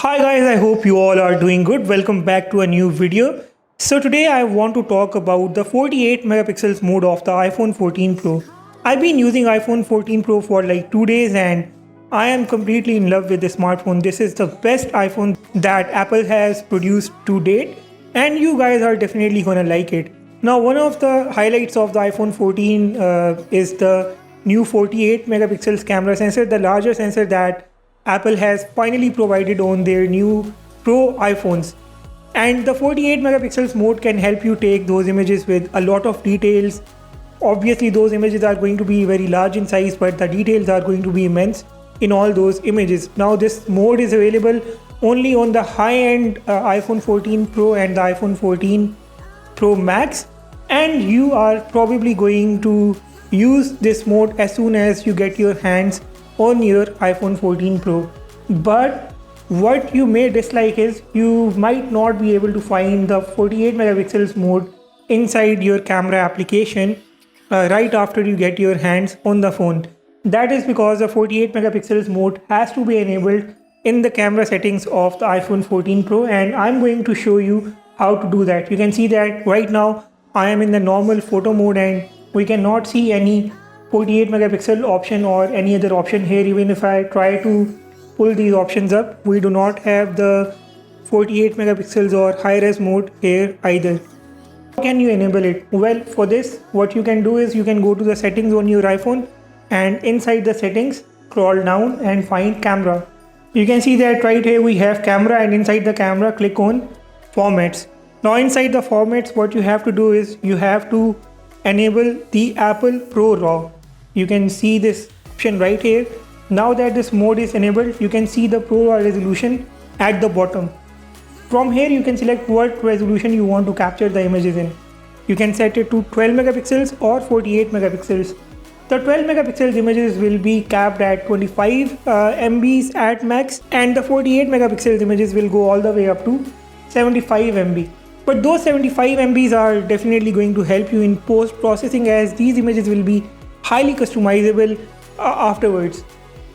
Hi guys, I hope you all are doing good. Welcome back to a new video. So today I want to talk about the 48 megapixels mode of the iPhone 14 Pro. I've been using iPhone 14 Pro for like 2 days and I am completely in love with this smartphone. This is the best iPhone that Apple has produced to date and you guys are definitely gonna like it. Now one of the highlights of the iPhone 14 is the new 48 megapixels camera sensor, the larger sensor that Apple has finally provided on their new Pro iPhones. And the 48 megapixels mode can help you take those images with a lot of details. Obviously, those images are going to be very large in size, but the details are going to be immense in all those images. Now, this mode is available only on the high-end iPhone 14 Pro and the iPhone 14 Pro Max, and you are probably going to use this mode as soon as you get your hands on your iPhone 14 Pro. But what you may dislike is you might not be able to find the 48 megapixels mode inside your camera application right after you get your hands on the phone. That is because the 48 megapixels mode has to be enabled in the camera settings of the iPhone 14 Pro, and I'm going to show you how to do that. You can see that right now I am in the normal photo mode and we cannot see any 48 megapixel option or any other option here. Even if I try to pull these options up, we do not have the 48 megapixels or high-res mode here either. How can you enable it? Well, for this what you can do is you can go to the settings on your iPhone and inside the settings scroll down and find camera. You can see that right here we have camera, and inside the camera click on formats. Now inside the formats what you have to do is you have to enable the Apple Pro RAW. You can see this option right here. Now that this mode is enabled, you can see the Pro RAW resolution at the bottom. From here you can select what resolution you want to capture the images in. You can set it to 12 megapixels or 48 megapixels. The 12 megapixels images will be capped at 25 MBs at max, and the 48 megapixels images will go all the way up to 75 MB. But those 75 MBs are definitely going to help you in post processing, as these images will be highly customizable afterwards.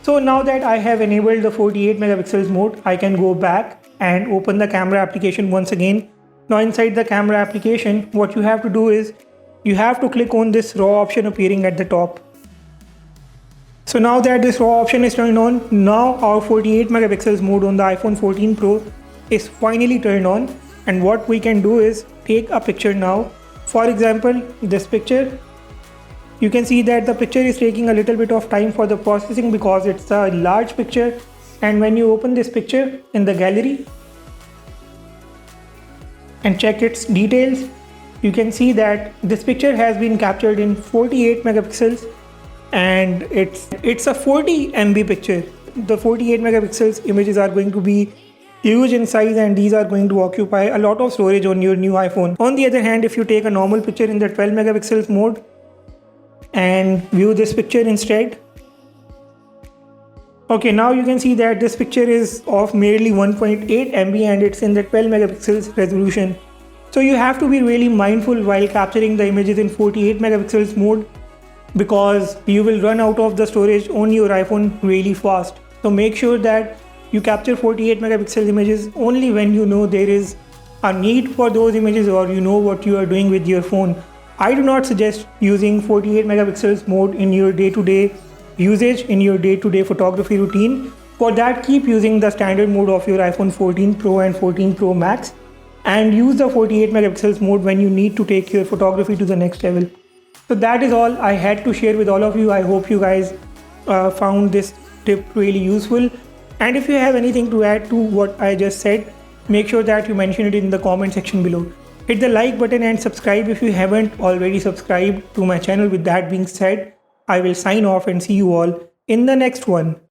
So now that I have enabled the 48 megapixels mode, I can go back and open the camera application once again. Now inside the camera application, what you have to do is you have to click on this RAW option appearing at the top. So now that this RAW option is turned on, now our 48 megapixels mode on the iPhone 14 Pro is finally turned on, and what we can do is take a picture now. For example, this picture. You can see that the picture is taking a little bit of time for the processing because it's a large picture, and when you open this picture in the gallery and check its details, you can see that this picture has been captured in 48 megapixels and it's a 40 MB picture. The 48 megapixels images are going to be huge in size and these are going to occupy a lot of storage on your new iPhone. On the other hand, if you take a normal picture in the 12 megapixels mode and view this picture instead. Okay, now you can see that this picture is of merely 1.8 MB and it's in the 12 megapixels resolution. So you have to be really mindful while capturing the images in 48 megapixels mode because you will run out of the storage on your iPhone really fast. So make sure that you capture 48 megapixel images only when you know there is a need for those images or you know what you are doing with your phone. I do not suggest using 48 megapixels mode in your day-to-day usage, in your day-to-day photography routine. For that, keep using the standard mode of your iPhone 14 Pro and 14 Pro Max and use the 48 megapixels mode when you need to take your photography to the next level. So that is all I had to share with all of you. I hope you guys found this tip really useful. And if you have anything to add to what I just said, make sure that you mention it in the comment section below. Hit the like button and subscribe if you haven't already subscribed to my channel. With that being said, I will sign off and see you all in the next one.